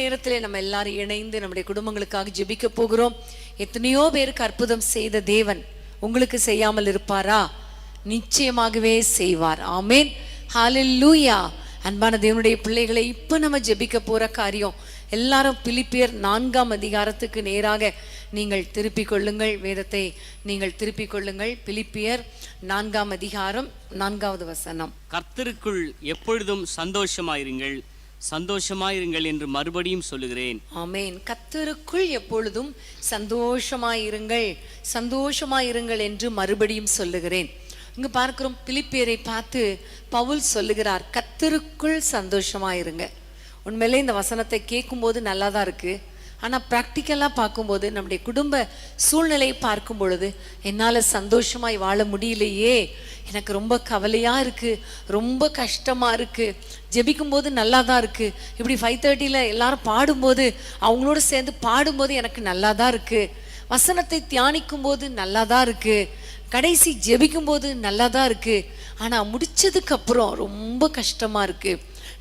நேரத்திலே நம்ம எல்லாரும் இணைந்து நம்முடைய குடும்பங்களுக்காக ஜெபிக்க போகிறோம். எத்தனையோ பேருக்கு அற்புதம் செய்த தேவன் உங்களுக்கு செய்யாமல் இருப்பாரா? நிச்சயமாகவே செய்வார். ஆமேன், ஹல்லேலூயா. அன்பான தேவனுடைய பிள்ளைகளை, இப்ப நம்ம ஜெபிக்க போற காரியம், எல்லாரும் பிலிப்பியர் 4ஆம் அதிகாரத்துக்கு நேராக நீங்கள் திருப்பிக் கொள்ளுங்கள். வேதத்தை நீங்கள் திருப்பிக் கொள்ளுங்கள். பிலிப்பியர் 4ஆம் அதிகாரம் 4வது வசனம். கர்த்தருக்குள் எப்பொழுதும் சந்தோஷமாயிருங்கள், சந்தோஷமாயிருங்கள் என்று மறுபடியும் சொல்லுகிறேன். ஆமேன். கர்த்தருக்குள் எப்பொழுதும் சந்தோஷமாயிருங்கள், சந்தோஷமாயிருங்கள் என்று மறுபடியும் சொல்லுகிறேன். இங்க பார்க்கிறோம், பிலிப்பியரை பார்த்து பவுல் சொல்லுகிறார், கர்த்தருக்குள் சந்தோஷமாயிருங்க. உண்மையிலே இந்த வசனத்தை கேட்கும் போது நல்லா தான் இருக்கு. ஆனா ப்ராக்டிக்கலா பார்க்கும்போது, நம்முடைய குடும்ப சூழ்நிலையை பார்க்கும் பொழுது, என்னால சந்தோஷமாய் வாழ முடியலையே, எனக்கு ரொம்ப கவலையா இருக்கு, ரொம்ப கஷ்டமா இருக்கு. ஜெபிக்கும் போது நல்லா தான் இருக்கு, இப்படி 5:30 எல்லாரும் பாடும்போது அவங்களோட சேர்ந்து பாடும்போது எனக்கு நல்லா தான் இருக்கு, வசனத்தை தியானிக்கும் போது நல்லா தான் இருக்கு, கடைசி ஜெபிக்கும் போது நல்லா தான் இருக்கு. ஆனா முடிச்சதுக்கு அப்புறம் ரொம்ப கஷ்டமா இருக்கு.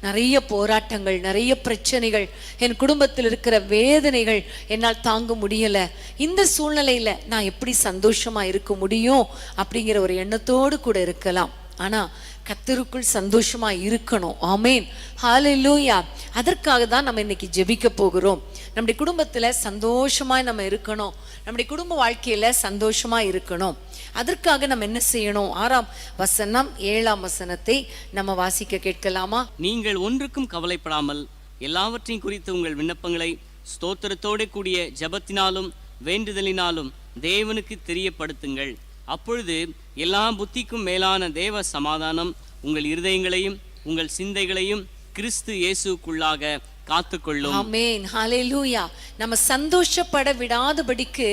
நிறைய போராட்டங்கள், நிறைய பிரச்சனைகள், என் குடும்பத்தில் இருக்கிற வேதனைகள் என்னால் தாங்க முடியல. இந்த சூழ்நிலையில நான் எப்படி சந்தோஷமா இருக்க முடியும் அப்படிங்கிற ஒரு எண்ணத்தோடு கூட இருக்கலாம். ஆனா கர்த்தருக்குள் சந்தோஷமா இருக்கணும். ஆமேன், ஹல்லேலூயா. அதற்காக தான் நம்ம இன்னைக்கு ஜெபிக்க போகிறோம். நம்முடைய குடும்பத்துல சந்தோஷமாய் நம்ம இருக்கணும், நம்முடைய குடும்ப வாழ்க்கையில சந்தோஷமா இருக்கணும். அதற்காக நம்ம என்ன செய்யணும்? 6ஆம் வசனம் 7ஆம் வசனத்தை நம்ம வாசிக்க கேட்கலாமா? நீங்கள் ஒன்றுக்கும் கவலைப்படாமல் எல்லாவற்றையும் குறித்து உங்கள் விண்ணப்பங்களை ஸ்தோத்திரத்தோடு கூடிய ஜெபத்தினாலும் வேண்டுதலினாலும் தேவனுக்கு தெரியப்படுத்துங்கள். அப்பொழுது எல்லா புத்திக்கும் மேலான தேவ சமாதானம் உங்கள் இருதயங்களையும் உங்கள் சிந்தைகளையும் கிறிஸ்து இயேசுக்குள்ளாக காத்துக்கொள்ளும். ஆமென், ஹல்லேலூயா. நம்ம சந்தோஷப்பட விடாதபடிக்கு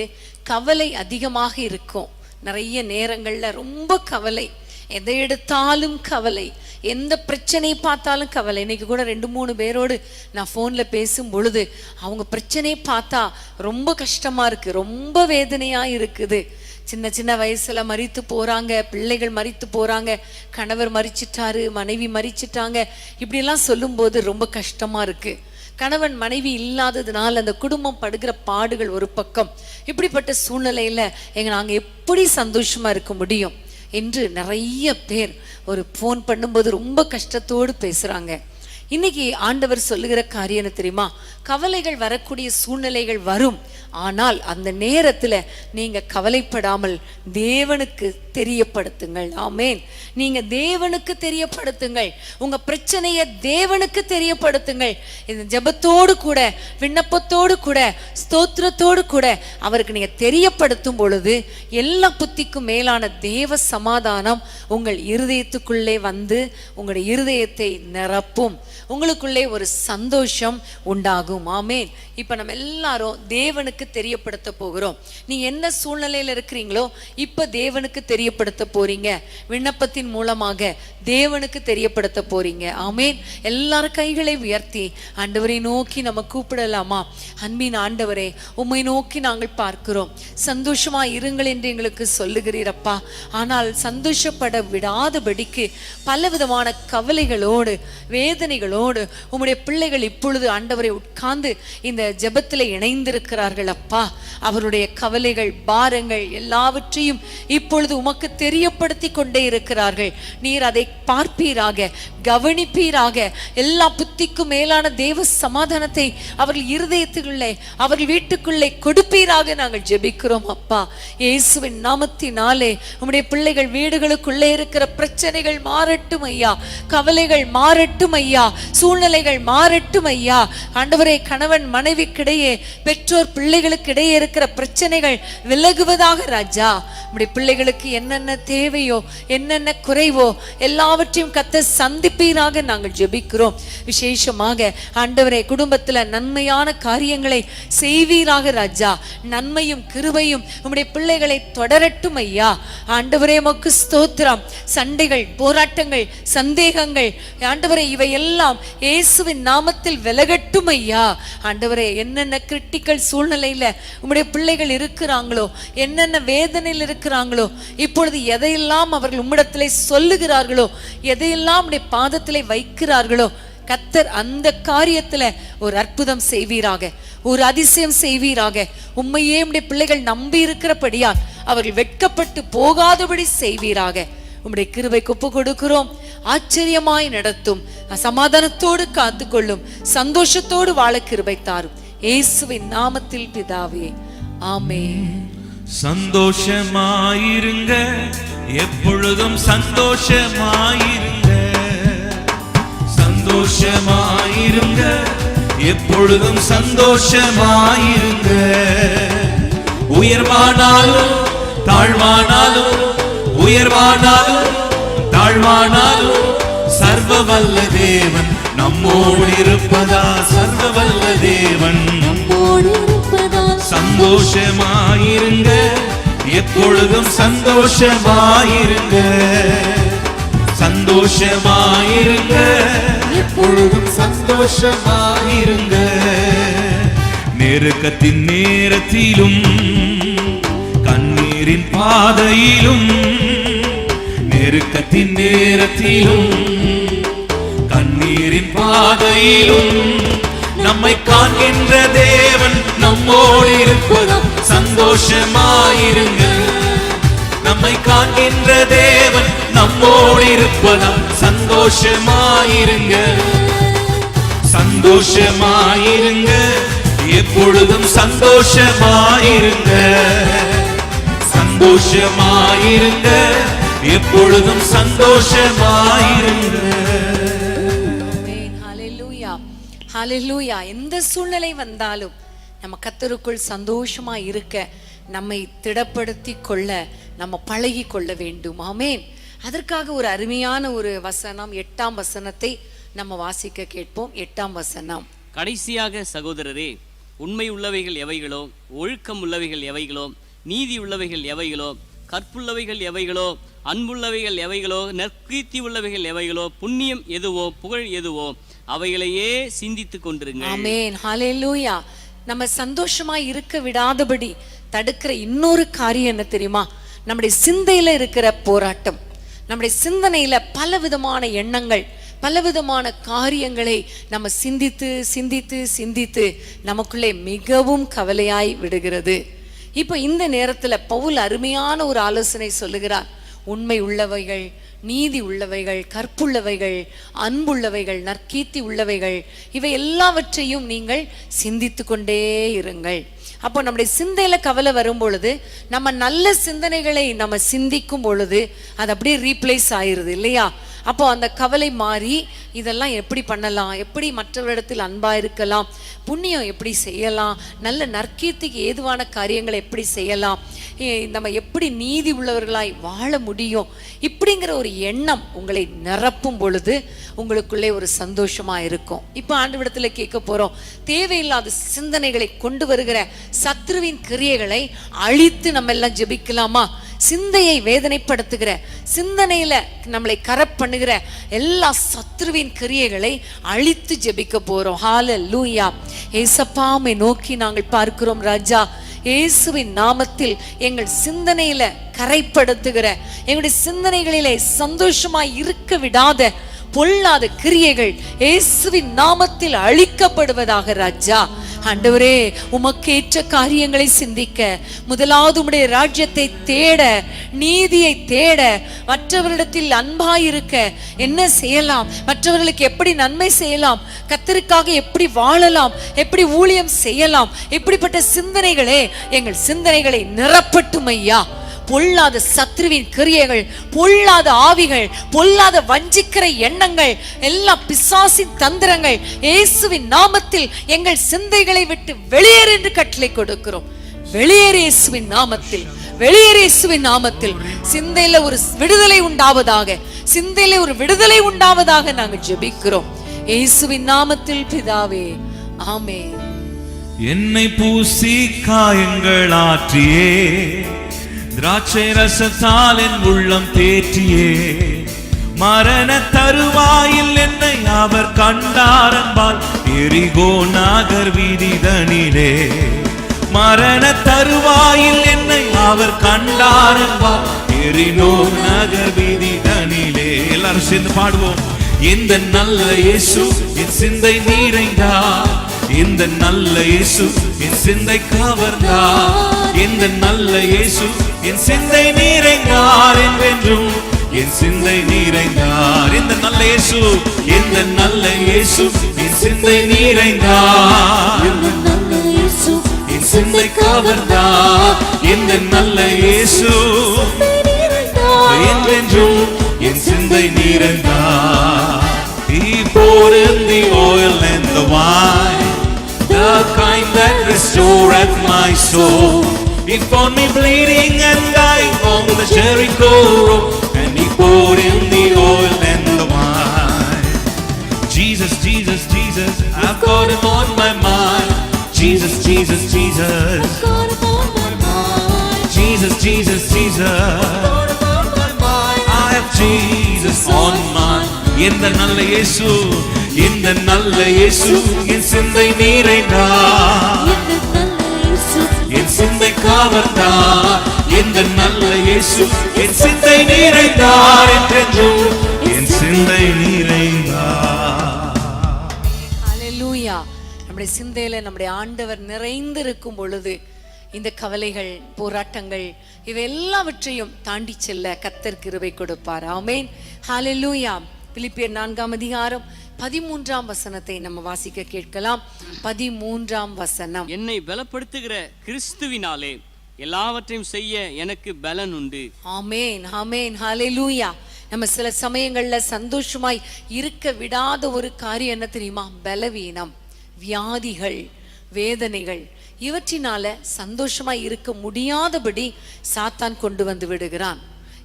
கவலை அதிகமாக இருக்கும். நிறைய நேரங்கள்ல ரொம்ப கவலை, எதை எடுத்தாலும் கவலை, எந்த பிரச்சனை பார்த்தாலும் கவலை. இன்னைக்கு கூட 2-3 பேரோடு நான் ஃபோன்ல பேசும் பொழுது அவங்க பிரச்சனையை பார்த்தா ரொம்ப கஷ்டமா இருக்கு, ரொம்ப வேதனையா இருக்குது. சின்ன சின்ன வயசுல மரித்து போறாங்க, பிள்ளைகள் மரித்து போறாங்க, கணவர் மரிச்சிட்டாரு, மனைவி மரிச்சிட்டாங்க, இப்படி எல்லாம் சொல்லும் போது ரொம்ப கஷ்டமா இருக்கு. கணவன் மனைவி இல்லாததுனால அந்த குடும்பம் படுகிற பாடுகள் ஒரு பக்கம். இப்படிப்பட்ட சூழ்நிலையில நாங்க எப்படி சந்தோஷமா இருக்க முடியும் என்று நிறைய பேர் ஒரு போன் பண்ணும்போது ரொம்ப கஷ்டத்தோடு பேசுறாங்க. இன்னைக்கு ஆண்டவர் சொல்லுகிற காரியம் என்ன தெரியுமா? கவலைகள் வரக்கூடிய சூழ்நிலைகள் வரும், ஆனால் அந்த நேரத்துல நீங்க கவலைப்படாமல் தேவனுக்கு தெரியப்படுத்துங்கள். ஆமேன். நீங்க தேவனுக்கு தெரியப்படுத்துங்கள், உங்க பிரச்சனையை தேவனுக்கு தெரியப்படுத்துங்கள். இந்த ஜெபத்தோடு கூட, விண்ணப்பத்தோடு கூட, ஸ்தோத்திரத்தோடு கூட அவருக்கு நீங்க தெரியப்படுத்தும் பொழுது எல்லா புத்திக்கும் மேலான தேவ சமாதானம் உங்கள் இருதயத்துக்குள்ளே வந்து உங்களுடைய இருதயத்தை நிரப்பும். உங்களுக்குள்ளே ஒரு சந்தோஷம் உண்டாகும். ஆமேன். இப்ப நம்ம எல்லாரும் தேவனுக்கு தெரியப்படுத்த போகிறோம். நீங்க என்ன சூழ்நிலையில இருக்கிறீங்களோ இப்ப தேவனுக்கு தெரியப்படுத்த போறீங்க. விண்ணப்பத்தின் மூலமாக தேவனுக்கு தெரியப்படுத்த போறீங்க. ஆமேன். எல்லாரும் கைகளை உயர்த்தி ஆண்டவரை நோக்கி நம்ம கூப்பிடலாமா? அன்பின் ஆண்டவரே, உம்மை நோக்கி நாங்கள் பார்க்கிறோம். சந்தோஷமா இருங்கள் என்று எங்களுக்கு சொல்லுகிறீரப்பா. ஆனால் சந்தோஷப்பட விடாதபடிக்கு பலவிதமான கவலைகளோடு, வேதனைகளோடு உம்முடைய பிள்ளைகள் இப்பொழுது ஆண்டவரை உட்கார்ந்து இந்த ஜெபத்தில் இணைந்திருக்கிறார்கள் அப்பா. அவருடைய கவலைகள், பாரங்கள் எல்லாவற்றையும் இப்பொழுது உமக்கு தெரியப்படுத்தி கொண்டே இருக்கிறார்கள். நீர் அதை பார்ப்பீராக, கவனிப்பீராக. எல்லா புத்திக்கும் மேலான தேவ சமாதானத்தை அவர்கள் இருதயத்துக்குள்ளே, அவர்கள் வீட்டுக்குள்ளே கொடுப்பீராக நாங்கள் ஜெபிக்கிறோம் அப்பா. இயேசுவின் நாமத்தினாலே உம்முடைய பிள்ளைகள் வீடுகளுக்குள்ளே இருக்கிற பிரச்சனைகள் மாறட்டும் ஐயா, கவலைகள் மாறட்டும் ஐயா, சூழ்நிலைகள் மாறட்டும் ஐயா. ஆண்டவரே, கணவன் மனைவிக்கிடையே, பெற்றோர் பிள்ளைகளுக்கு இடையே இருக்கிற பிரச்சனைகள் விலகுவதாக ராஜா. நம்முடைய பிள்ளைகளுக்கு என்னென்ன தேவையோ, என்னென்ன குறைவோ எல்லாவற்றையும் கர்த்தர் சந்திப்பீராக நாங்கள் ஜெபிக்கிறோம். விசேஷமாக ஆண்டவரே, குடும்பத்துல நன்மையான காரியங்களை செய்வீராக ராஜா. நன்மையும் கிருபையும் உம்முடைய பிள்ளைகளை தொடரட்டும் ஐயா. ஆண்டவரே, உமக்கு ஸ்தோத்திரம். சண்டைகள், போராட்டங்கள், சந்தேகங்கள் ஆண்டவரே இவையெல்லாம் இயேசுவின் நாமத்தில் விலகட்டும் ஐயா. ஆண்டவரே, என்னென்ன கிரிட்டிக்கல் சூழ்நிலையில உம்முடைய பிள்ளைகள் இருக்கிறாங்களோ, என்னென்ன வேதனையில் இருக்கிறாங்களோ, இப்பொழுது எதையெல்லாம் அவர்கள் உம்மிடத்திலே சொல்லுகிறார்களோ, எதையெல்லாம் உம்முடைய பாதத்திலே வைக்கிறார்களோ, கர்த்தர் அந்த காரியத்துல ஒரு அற்புதம் செய்வீராக, ஒரு அதிசயம் செய்வீராக. உம்மையே உம்முடைய பிள்ளைகள் நம்பி இருக்கிறபடியால் அவர்கள் வெட்கப்பட்டு போகாதபடி செய்வீராக. உம்முடைய கிருபைக்கு ஒப்பு கொடுக்கிறோம். ஆச்சரியமாய் நடத்தும், சமாதானத்தோடு காத்துக்கொள்ளும், சந்தோஷத்தோடு வாழ கிருபை தாரும். இயேசுவின் நாமத்தில் பிதாவே, ஆமென். சந்தோஷமாயிருங்க, எப்பொழுதும் சந்தோஷமாயிருங்க. சந்தோஷமாயிருங்க, எப்பொழுதும் சந்தோஷமாயிருங்க. உயர்வானாலும் தாழ்வானாலும், உயர்வானாலும் தாழ்வானாலும், சர்வ வல்ல தேவன் நம்மோடு இருப்பதா, சர்வ வல்ல தேவன் நம்மோடு இருப்பதா. சந்தோஷமாயிருங்க, எப்பொழுதும் சந்தோஷமாயிருங்க. சந்தோஷமாயிருங்க, எப்பொழுதும் சந்தோஷமாயிருங்க. நெருக்கத்தின் நேரத்திலும் கண்ணீரின் பாதையிலும், நெருக்கத்தின் நேரத்திலும் கண்ணீரின் பாதையிலும், நம்மை காண்கின்ற தேவன் நம்மோடு இருப்பதும் சந்தோஷமாயிருங்க. நம்மை காண்கின்ற தேவன் நம்மோடு இருப்பதும் சந்தோஷமாயிருங்க. சந்தோஷமாயிருங்க, எப்பொழுதும் சந்தோஷமாயிருங்க. சந்தோஷமாயிருங்க, எப்பொழுதும் சந்தோஷமாயிருங்க. ஹல்லேலூயா, ஹல்லேலூயா. எந்த சூழ்நிலை வந்தாலும் நம்ம கர்த்தருக்குள் சந்தோஷமா இருக்க, நம்மை திடப்படுத்தி கொள்ள நம்ம பழகி கொள்ள வேண்டும். ஆமென். அதற்காக ஒரு அருமையான ஒரு வசனம், 8ஆம் வசனத்தை நம்ம வாசிக்க கேட்போம். 8ஆம் வசனம். கடைசியாக சகோதரரே, உண்மை உள்ளவைகள் எவைகளோ, ஒழுக்கம் உள்ளவைகள் எவைகளோ, நீதி உள்ளவைகள் எவைகளோ, கற்புள்ளவைகள் எவைகளோ, அன்புள்ளவைகள் எவைகளோ, நற்கீர்த்தி உள்ளவைகள் எவைகளோ, புண்ணியம் எதுவோ, புகழ் எதுவோ, அவைகளையே சிந்தித்துக் கொண்டிருங்கள். ஆமென், ஹல்லேலூயா. நம்ம சந்தோஷமா இருக்க விடாதபடி தடுக்கிற இன்னொரு காரியம் என்ன தெரியுமா? நம்முடைய சிந்தையில இருக்கிற போராட்டம். நம்முடைய சிந்தனையில பல விதமான எண்ணங்கள், பலவிதமான காரியங்களை நம்ம சிந்தித்து சிந்தித்து சிந்தித்து நமக்குள்ளே மிகவும் கவலையாய் விடுகிறது. இப்போ இந்த நேரத்துல பவுல் அருமையான ஒரு ஆலோசனை சொல்லுகிறார். உண்மை உள்ளவைகள், நீதி உள்ளவைகள், கற்புள்ளவைகள், அன்புள்ளவைகள், நற்கீர்த்தி உள்ளவைகள், இவை எல்லாவற்றையும் நீங்கள் சிந்தித்து கொண்டே இருங்கள். அப்போ நம்முடைய சிந்தையில கவலை வரும் பொழுது, நம்ம நல்ல சிந்தனைகளை நம்ம சிந்திக்கும் பொழுது அது அப்படியே ரீப்ளேஸ் ஆயிருது இல்லையா? அப்போ அந்த கவலை மாறி இதெல்லாம் எப்படி பண்ணலாம், எப்படி மற்றவரிடத்தில் அன்பா இருக்கலாம், புண்ணியம் எப்படி செய்யலாம், நல்ல நற்கீர்த்திக்கு ஏதுவான காரியங்களை எப்படி செய்யலாம், நம்ம எப்படி நீதி உள்ளவர்களாய் வாழ முடியும், இப்படிங்கிற ஒரு எண்ணம் உங்களை நிரப்பும் பொழுது உங்களுக்குள்ளே ஒரு சந்தோஷமா இருக்கும். இப்போ ஆண்டவரிடத்துல கேட்க போறோம், தேவையில்லாத சிந்தனைகளை கொண்டு வருகிற சத்ருவின் கிரியைகளை அழித்து நம்ம எல்லாம் ஜெபிக்கலாமா? சிந்தையை வேதனைப்படுத்துகிற, சிந்தனையில நம்மளை கரப் பண்ணுகிற எல்லா சத்ருவின் கிரியைகளை அழித்து ஜெபிக்க போறோம். ஹல்லேலூயா. ஏசப்பாமை நோக்கி நாங்கள் பார்க்கிறோம் ராஜா. இயேசுவின் நாமத்தில் எங்கள் சிந்தனையில கரைப்படுத்துகிற, எங்களுடைய சிந்தனைகளிலே சந்தோஷமாய் இருக்க விடாத பொல்லாத கிரியைகள் இயேசுவின் நாமத்தில் அழிக்கப்படுவதாக ராஜா. ஆண்டவரே, உமக்கேற்ற காரியங்களை சிந்திக்க, முதலாவது உம்முடைய ராஜ்யத்தை தேட, நீதியை தேட, மற்றவரிடத்தில் அன்பாயிருக்க என்ன செய்யலாம், மற்றவர்களுக்கு எப்படி நன்மை செய்யலாம், கர்த்தருக்காக எப்படி வாழலாம், எப்படி ஊழியம் செய்யலாம், இப்படிப்பட்ட சிந்தனைகளே எங்கள் சிந்தனைகளை நிரப்பட்டும் ஐயா. பொல்லாத சத்ருவின் கிரியைகள், பொல்லாத ஆவிகள், பொல்லாத வஞ்சிக்கிற எண்ணங்கள், எல்லா பிசாசின் தந்திரங்கள் இயேசுவின் நாமத்தில் எங்கள் சிந்தைகளை விட்டு வெளியேறு என்று கட்டளை கொடுக்கிறோம். வெளியேறு இயேசுவின் நாமத்தில், வெளியேறு இயேசுவின் நாமத்தில். சிந்தையில ஒரு விடுதலை உண்டாவதாக, சிந்தையில ஒரு விடுதலை உண்டாவதாக நாங்கள் ஜெபிக்கிறோம் இயேசுவின் நாமத்தில் பிதாவே, ஆமென். என்னை பூசி காயங்கள் ஆற்றியே, திராட்சை ரசத்தால் என் உள்ளம் தேற்றியே, மரண தருவாயில் என்னை அவர் கண்டாரம்பால் எரிகோ நகர் வீதிதனிலே. மரண தருவாயில் என்னை அவர் கண்டாரம்பால் எரிகோ நகர் வீதிதனிலே. எல்லாரும் சேர்ந்து பாடுவோம். இந்த நல்ல இயேசு என் சிந்தை நிறைந்தார். இந்த நல்ல இயேசு என் சிந்தை கவர்ந்தார். இந்த நல்ல இயேசு என் சிந்தை நிறைந்தார். என்றென்றும் என் சிந்தை நிறைந்தார். இந்த நல்ல இயேசு, இந்த நல்ல இயேசு என் சிந்தை நிறைந்தார். என் சிந்தை கவர்ந்தார். இந்த நல்ல இயேசு என்றென்றும் என் சிந்தை நிறைந்தார். He poured in the oil and the wine, the kind that restoreth my soul. He found me bleeding and dying on the Jericho road, and he poured in the oil and the wine. Jesus, Jesus, Jesus, I've got him on my mind. Jesus, Jesus, Jesus, Jesus, Jesus, Jesus, I have Jesus on my. இந்த நல்ல இயேசு, இந்த நல்ல இயேசு என் சிந்தை நிறைந்தார். என் சிந்தை கவர்ந்தார். இந்த நல்ல இயேசு என் சிந்தை நிறைந்தார். என்றென்றும் என் சிந்தை நிறைந்தார். ஹல்லேலூயா. நம்முடைய சிந்தையில நம்முடைய ஆண்டவர் நிறைந்திருக்கும் பொழுது இந்த கவலைகள், போராட்டங்கள் இவை எல்லாவற்றையும் தாண்டி செல்ல கர்த்தர் கிருபை கொடுப்பார். ஆமென். ஹல்லேலூயா. பிலிப்பியர் 4ஆம் அதிகாரம் 13ஆம் வசனத்தை நம்ம வாசிக்க கேட்கலாம். 13ஆம் வசனம். என்னை பலப்படுத்துகிற கிறிஸ்துவினாலே எல்லாவற்றையும் செய்ய எனக்கு பலன் உண்டு. ஆமென், ஆமென், ஹல்லேலூயா. நம்ம சில சமயங்கள்ல சந்தோஷமாய் இருக்க விடாத ஒரு காரியம் என்ன தெரியுமா? பலவீனம், வியாதிகள், வேதனைகள். இவற்றினால சந்தோஷமாய் இருக்க முடியாதபடி சாத்தான் கொண்டு வந்து விடுகிறான்.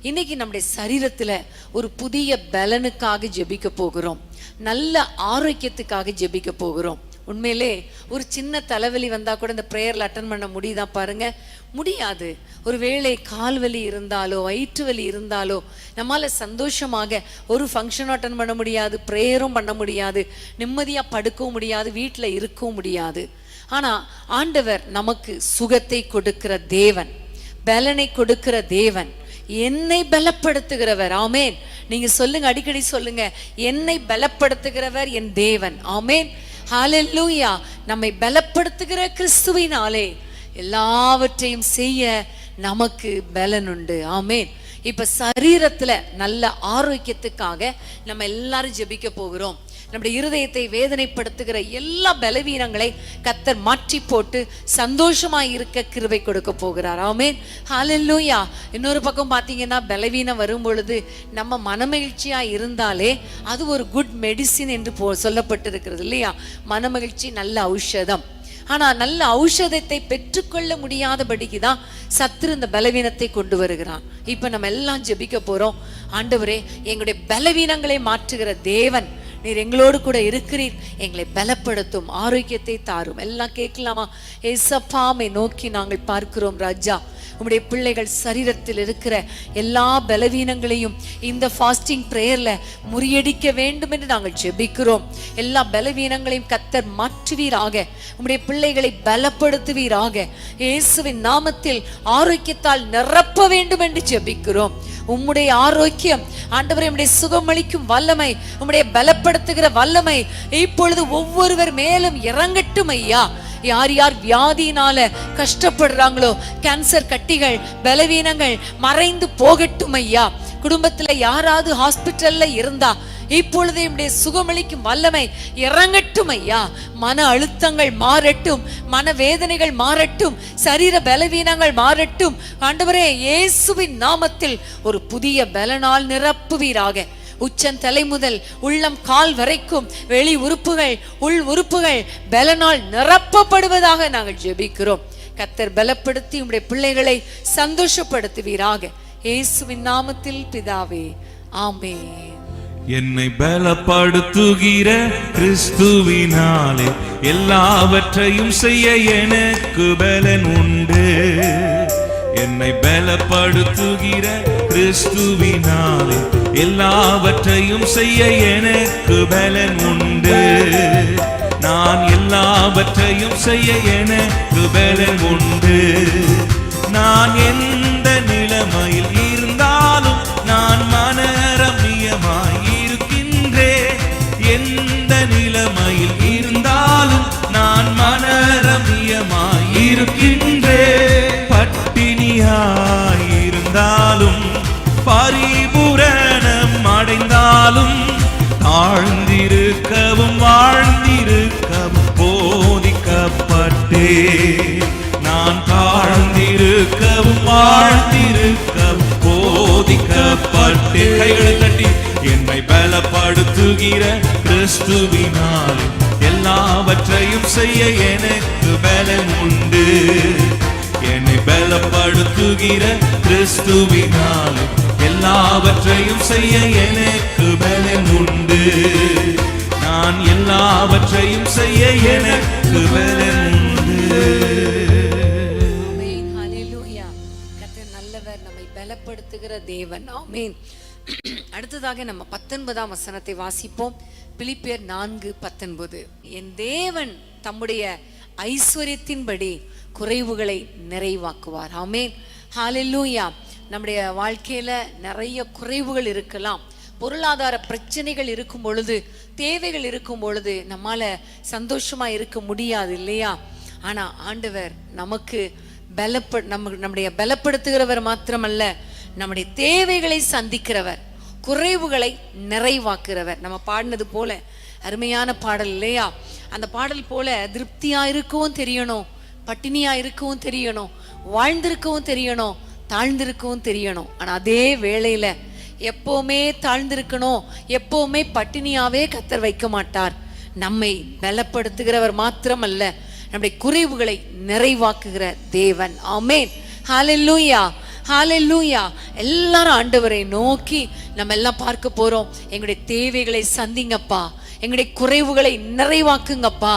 இன்னைக்கு நம்முடைய சரீரத்துல ஒரு புதிய பலனுக்காக ஜெபிக்க போகிறோம். நல்ல ஆரோக்கியத்துக்காக ஜெபிக்க போகிறோம். உண்மையிலே ஒரு சின்ன தலைவலி வந்தா கூட இந்த பிரேயர்ல அட்டன் பண்ண முடியுதா பாருங்க? முடியாது. ஒரு வேளை கால் வலி இருந்தாலோ வயிற்று வலி இருந்தாலோ நம்மால சந்தோஷமாக ஒரு ஃபங்க்ஷனும் அட்டன் பண்ண முடியாது, பிரேயரும் பண்ண முடியாது, நிம்மதியா படுக்கவும் முடியாது, வீட்டுல இருக்கவும் முடியாது. ஆனா ஆண்டவர் நமக்கு சுகத்தை கொடுக்கிற தேவன், பலனை கொடுக்கிற தேவன், என்னை பலப்படுத்துகிறவர். ஆமேன். நீங்க சொல்லுங்க, அடிக்கடி சொல்லுங்க, என்னை பலப்படுத்துகிறவர் என் தேவன். ஆமேன். ஹல்லேலூயா. நம்மை பலப்படுத்துகிற கிறிஸ்துவினாலே எல்லாவற்றையும் செய்ய நமக்கு பலன் உண்டு. ஆமேன். இப்ப சரீரத்துல நல்ல ஆரோக்கியத்துக்காக நம்ம எல்லாரும் ஜெபிக்க போகிறோம். நம்முடைய இருதயத்தை வேதனைப்படுத்துகிற எல்லா பலவீனங்களை கர்த்தர் மாற்றி போட்டு சந்தோஷமாய் இருக்க கிருபை கொடுக்க போகிறார். ஆமென். ஹல்லேலூயா. இன்னொரு பக்கம் பாத்தீங்கன்னா பலவீனம் வரும் பொழுது நம்ம மனமகிழ்ச்சியா இருந்தாலே அது ஒரு குட் மெடிசின் என்று சொல்லப்பட்டிருக்கிறது இல்லையா? மனமகிழ்ச்சி நல்ல ஔஷதம். ஆனா நல்ல ஔஷதத்தை பெற்றுக்கொள்ள முடியாதபடிக்கு தான் சத்துரு இந்த பலவீனத்தை கொண்டு வருகிறான். இப்ப நம்ம எல்லாம் ஜெபிக்க போறோம். ஆண்டவரே, எங்களுடைய பலவீனங்களை மாற்றுகிற தேவன் நீர் எங்களோடு கூட இருக்கிறீர், எங்களை பலப்படுத்தும், ஆரோக்கியத்தை தாரும். எல்லாம் கேட்கலாமா? ஏசப்பாமை நோக்கி நாங்கள் பார்க்கிறோம் ராஜா. உம்முடைய பிள்ளைகள் சரீரத்தில் இருக்கிற எல்லா பலவீனங்களையும் இந்த ஃபாஸ்டிங் பிரேயர்ல முறியடிக்க வேண்டும் என்று நாங்கள் ஜெபிக்கிறோம். எல்லா பலவீனங்களையும் கர்த்தர் மாற்றுவீராக, உம்முடைய பிள்ளைகளை பலப்படுத்துவீராக. இயேசுவின் நாமத்தில் ஆரோக்கியத்தால் நிரப்ப வேண்டும் என்று ஜெபிக்கிறோம். உம்முடைய ஆரோக்கியம் ஆண்டவரே, உம்முடைய சுகமளிக்கும் வல்லமை, உம்முடைய பலப்படுத்துகிற வல்லமை இப்பொழுது ஒவ்வொருவர் மேலும் இறங்கட்டும் ஐயா. யார் யார் வியாதியினால கஷ்டப்படுறாங்களோ, கேன்சர் கட்டிகள், பலவீனங்கள் மறைந்து போகட்டும் ஐயா. குடும்பத்துல யாராவது ஹாஸ்பிட்டல்ல இருந்தா இப்பொழுது என்னுடைய சுகமளிக்கும் வல்லமை இறங்கட்டும் ஐயா. மன அழுத்தங்கள் மாறட்டும், மன வேதனைகள் மாறட்டும், சரீர பலவீனங்கள் மாறட்டும். ஆண்டவரே, இயேசுவின் நாமத்தில் ஒரு புதிய பலனால் நிரப்புவீராக. உச்சந்தலை முதல் உள்ளம் கால் வரைக்கும் வெளி உறுப்புகள், உள் உறுப்புகள் பலனால் நிரப்பப்படுவதாக நாங்கள் ஜெபிக்கிறோம். கர்த்தர் பலப்படுத்தி உம்முடைய பிள்ளைகளை சந்தோஷப்படுத்துவீராக. இயேசுவின் நாமத்தில் பிதாவே, ஆமென். என்னை பலப்படுத்துகிற கிறிஸ்துவினாலே எல்லாவற்றையும் செய்ய எனக்கு பலன் உண்டு. என்னை பலப்படுத்துகிற கிறிஸ்துவினாலே எல்லாவற்றையும் செய்ய எனக்கு பலன் உண்டு. நான் எல்லாவற்றையும் செய்ய எனக்கு பலன் உண்டு. நான் எந்த நிலைமையில் இருந்தாலும் நான் மனரம்யமாய் இருக்கின்றேன். நிறைந்தாலும் பரிபூரணம் அடைந்தாலும் தாழ்ந்திருக்கவும் வாழ்ந்திருக்கவும் போதிக்கப்பட்டே. நான் தாழ்ந்திருக்கவும் வாழ்ந்திருக்கவும் போதிக்கப்பட்டே. கைகளை தட்டி என்னை பலப்படுத்துகிற கிறிஸ்துவினால் எல்லாவற்றையும் செய்ய எனக்கு பலன் உண்டு. என்னை பலப்படுத்துகிற கிறிஸ்துவினால் எல்லாவற்றையும் செய்ய எனக்கு பலன் உண்டு. நான் எல்லாவற்றையும் செய்ய எனக்கு பலன் உண்டு. ஆமென். ஹல்லேலூயா. கர்த்தர் நல்லவர், நம்மை பலப்படுத்துகிற தேவன். ஆமென். அடுத்ததாக நம்ம 19ஆம் வசனத்தை வாசிப்போம். பிலிப்பியர் 4:19. என் தேவன் தம்முடைய ஐஸ்வர்யத்தின்படி குறைவுகளை நிறைவாக்குவார். ஆமென். ஹல்லேலூயா. நம்முடைய வாழ்க்கையில நிறைய குறைவுகள் இருக்கலாம். பொருளாதார பிரச்சனைகள் இருக்கும் பொழுது, தேவைகள் இருக்கும் பொழுது நம்மால சந்தோஷமா இருக்க முடியாது இல்லையா? ஆனா ஆண்டவர் நமக்கு நம்முடைய பலப்படுத்துகிறவர் மாத்திரமல்ல, நம்முடைய தேவைகளை சந்திக்கிறவர், குறைவுகளை நிறைவாக்குறவர். நம்ம பாடினது போல அருமையான பாடல் இல்லையா? அந்த பாடல் போல திருப்தியா இருக்கவும் தெரியணும், பட்டினியா இருக்கவும் தெரியணும், வாழ்ந்திருக்கவும் தெரியணும், தாழ்ந்திருக்கவும் தெரியணும். ஆனா அதே வேளையில எப்பவுமே தாழ்ந்திருக்கணும், எப்பவுமே பட்டினியாவே கர்த்தர் வைக்க மாட்டார். நம்மை பலப்படுத்துகிறவர் மாத்திரமல்ல, நம்முடைய குறைவுகளை நிறைவாக்குகிற தேவன். ஆமென். ஹல்லேலூயா, ஹல்லேலூயா. எல்லாரும் ஆண்டவரை நோக்கி நம்ம எல்லாம் பார்க்க போறோம். எங்களுடைய தேவைகளை சந்திங்கப்பா, எங்களுடைய குறைவுகளை நிறைவாக்குங்கப்பா.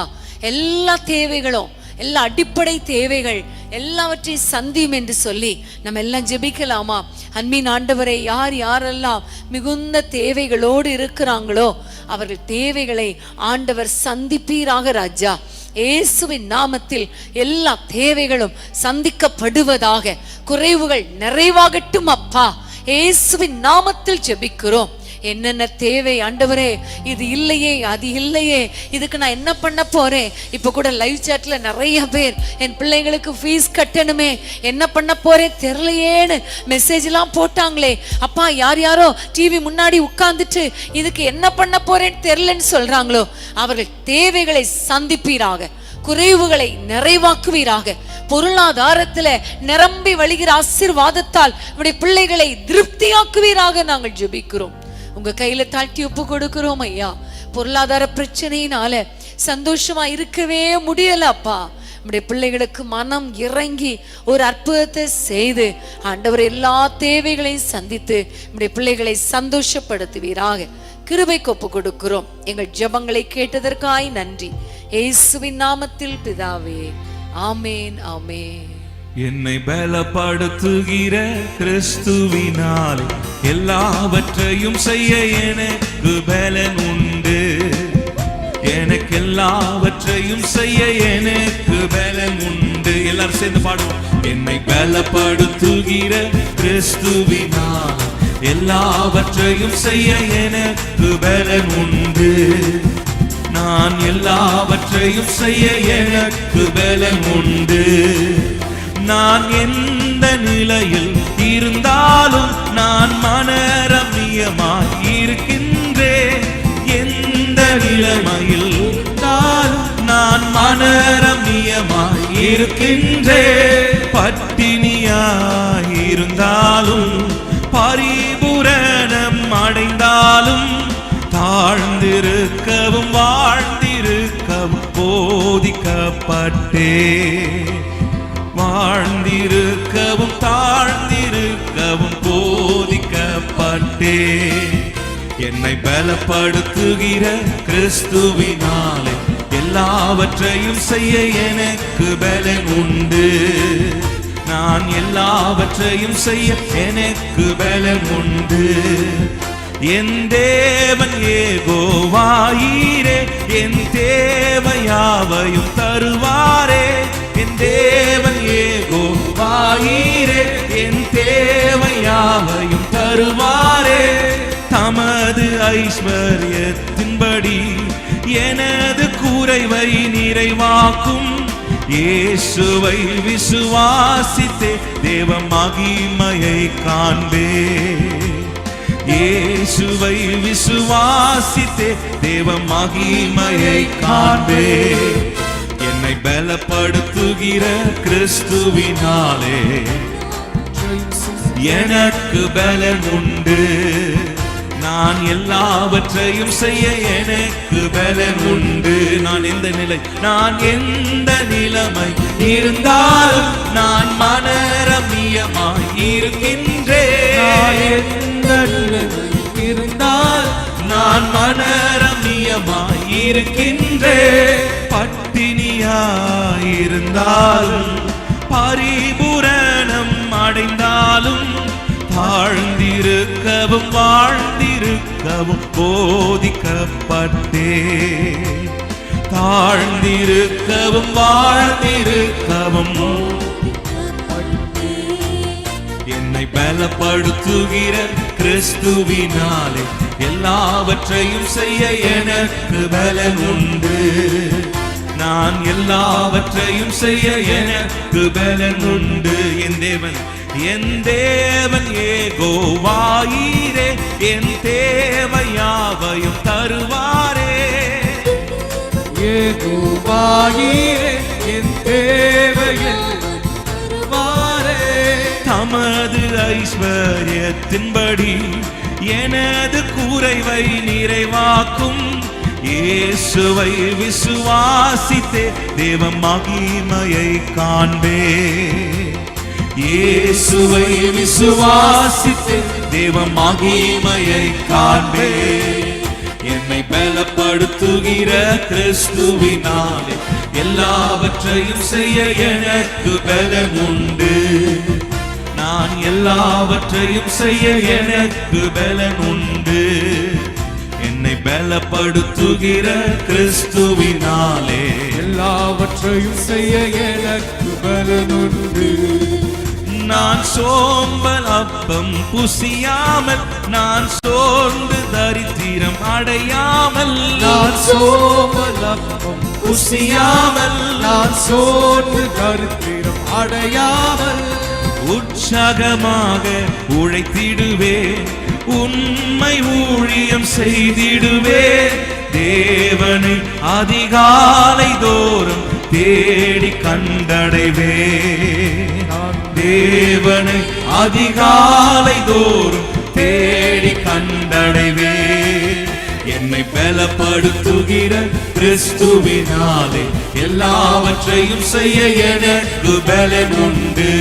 எல்லா தேவைகளும், எல்லா அடிப்படை தேவைகள் எல்லாவற்றையும் சந்தியும் என்று சொல்லி நம்ம எல்லாம் ஜெபிக்கலாமா? அன்பின் ஆண்டவரை, யார் யாரெல்லாம் மிகுந்த தேவைகளோடு இருக்கிறாங்களோ அவர்கள் தேவைகளை ஆண்டவர் சந்திப்பீராக ராஜா. இயேசுவின் நாமத்தில் எல்லா தேவைகளும் சந்திக்கப்படுவதாக, குறைவுகள் நிறைவாகட்டும் அப்பா. இயேசுவின் நாமத்தில் ஜெபிக்கிறோம். என்னென்ன தேவை ஆண்டவரே, இது இல்லையே, அது இல்லையே, இதுக்கு நான் என்ன பண்ண போறேன்? இப்ப கூட லைவ் சாட்ல நிறைய பேர் என் பிள்ளைங்களுக்கு ஃபீஸ் கட்டணுமே, என்ன பண்ண போறேன் தெரியலையேன்னு மெசேஜ் எல்லாம் போட்டாங்களே. அப்பா, யார் யாரோ டிவி முன்னாடி உட்கார்ந்துட்டு இதுக்கு என்ன பண்ண போறேன்னு தெரியலன்னு சொல்றாங்களோ அவர்கள் தேவைகளை சந்திப்பீராக, குறைவுகளை நிறைவாக்குவீராக. பொருளாதாரத்துல நிரம்பி வழிகிற ஆசீர்வாதத்தால் நம்முடைய பிள்ளைகளை திருப்தியாக்குவீராக நாங்கள் ஜெபிக்கிறோம். உங்க கையில தாழ்த்தி ஒப்பு கொடுக்கிறோம் ஐயா. பொருளாதார பிரச்சனையினால சந்தோஷமா இருக்கவே முடியல அப்பா. நம்முடைய பிள்ளைகளுக்கு மனம் இறங்கி ஒரு அற்புதத்தை செய்து ஆண்டவர் எல்லா தேவைகளையும் சந்தித்து நம்முடைய பிள்ளைகளை சந்தோஷப்படுத்துவீராக. கிருபைக்கு ஒப்பு கொடுக்கிறோம். எங்கள் ஜெபங்களை கேட்டதற்காய் நன்றி. இயேசுவின் நாமத்தில் பிதாவே, ஆமேன், ஆமேன். என்னை பலப்படுத்துகிற கிறிஸ்துவினால் எல்லாவற்றையும் செய்ய எனக்கு பலன் உண்டு. எனக்கு எல்லாவற்றையும் செய்ய எனக்கு பலன் உண்டு. எல்லாரும் சேர்ந்து பாடுவோம். என்னை பலப்படுத்துகிற கிறிஸ்துவினால் எல்லாவற்றையும் செய்ய எனக்கு பலன் உண்டு. நான் எல்லாவற்றையும் செய்ய எனக்கு பலன் உண்டு. நான் எந்த நிலையில் இருந்தாலும் நான் மனரம்யமாய் இருக்கின்றேன். எந்த நிலைமையில் நான் மனரம்யமாய் இருக்கின்றேன். பட்டினியாய் இருந்தாலும் பரிபூரணம் அடைந்தாலும் தாழ்ந்திருக்கவும் வாழ்ந்திருக்கவும் போதிக்கப்பட்டே. வாழ்ந்திருக்கவும் தாழ்ந்திருக்கவும் போதிக்கப்பட்டே. என்னை பலப்படுத்துகிற கிறிஸ்துவினாலே எல்லாவற்றையும் செய்ய எனக்கு பலன் உண்டு. நான் எல்லாவற்றையும் செய்ய எனக்கு பலன் உண்டு. என் தேவன் யெகோவாயீரே, என் தேவையாவையும் தருவாரே. என் தேவன் யெகோவாயீரே, என் தேவையாவையும் தருவாரே. தமது ஐஸ்வர்யத்தின்படி எனது குறைவை நிறைவாக்கும். இயேசுவை விசுவாசித்தே தேவ மகிமையை காண்பே. இயேசுவை விசுவாசித்தே தேவ மகிமையை காண்பே. என்னை பலப்படுத்துகிற கிறிஸ்துவினாலே எனக்கு பலன் உண்டு. நான் எல்லாவற்றையும் செய்ய எனக்கு பலன் உண்டு. நான் எந்த நிலைமை இருந்தாலும் நான் மனரமியமாய் இருக்கின்றேன். இருந்தால் நான் மனரமியமாய் இருக்கின்றேன். பட்டினியாயிருந்தாலும் பரிபூரணம் அடைந்தாலும் தாழ்ந்திருக்கவும் வாழ்ந்திருக்கவும் போதிக்கப்பட்டே. தாழ்ந்திருக்கவும் வாழ்ந்திருக்கவும் என்னை பலப்படுத்துகிற கிறிஸ்துவினாலே எல்லாவற்றையும் செய்ய எனக்கு பலன் உண்டு. நான் எல்லாவற்றையும் செய்ய எனக்கு பலன் உண்டு. என் தேவன் யெகோவாயீரே என் தேவையாவையும் தருவாரே. யெகோவாயீரே என் தேவையெல்லாம் தருவாரே. தமது ஐஸ்வர்யத்தின்படி எனது குறைவை நிறைவாக்கும். இயேசுவை விசுவாசித்தே தேவ மகிமையை காண்பே. இயேசுவை விசுவாசித்தே தேவ மகிமையை காண்பே. என்னை பலப்படுத்துகிற கிறிஸ்துவினாலே எல்லாவற்றையும் செய்ய எனக்கு பலன் உண்டு. நான் எல்லாவற்றையும் செய்ய எனக்கு பலன் உண்டு. என்னை பலப்படுத்துகிற கிறிஸ்துவினாலே எல்லாவற்றையும் செய்ய எனக்கு பலன் உண்டு. நான் சோம்பல் அப்பம் புசியாமல் நான் சோர்ந்து தரித்திரம் அடையாமல். நான் சோம்பல் அப்பம் புசியாமல் நான் சோர்ந்து தரித்திரம் அடையாமல் உற்சாகமாக உழைத்திடுவே. உண்மை ஊழியம் செய்திடுவே. தேவனை அதிகாலை தோறும் தேடி கண்டடைவே. தேவனை அதிகாலை தோறும் தேடி கண்டடைவே. என்னை பலப்படுத்துகிற கிறிஸ்துவினாலே எல்லாவற்றையும் செய்ய எனக்கு பலன் உண்டு.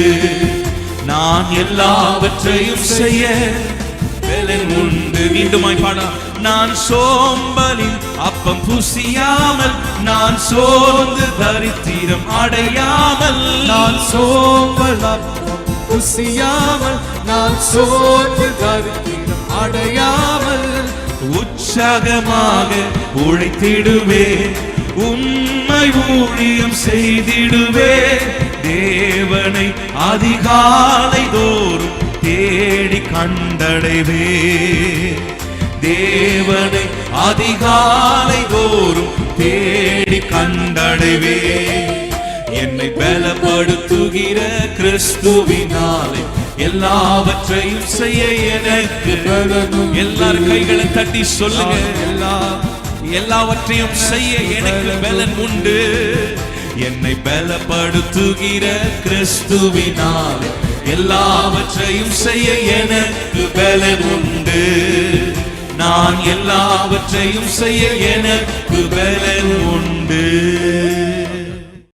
நான் எல்லாவற்றையும் செய்ய பலன் உண்டு. மீண்டுமாய் பாடா. நான் சோம்பலின் அப்பம் புசியாமல் நான் சோர்ந்து தரித்திரம் அடையாமல். நான் சோம்பல் அப்பம் புசியாமல் நான் சோர்ந்து தரித்திரம் அடையாமல் உற்சாகமாக உழைத்திடுவே. உண்மை ஊழியம் செய்திடுவே. தேவனை அதிகாலை தோறும் தேடி கண்டடைவே. தேவனை அதிகாலை தோறும் தேடி கண்டடைவே. என்னை பலப்படுத்துகிற கிறிஸ்துவினாலே எல்லாவற்றையும் செய்ய எனக்கு பலனும். எல்லாரும் கைகளை தட்டி சொல்லுங்க. எல்லாவற்றையும் செய்ய எனக்கு பலன் உண்டு. என்னை பலப்படுத்துகிற கிறிஸ்துவினாலே எல்லாவற்றையும் செய்ய எனக்கு பலன் உண்டு. நான் எல்லாவற்றையும் செய்ய எனக்கு பலன் உண்டு.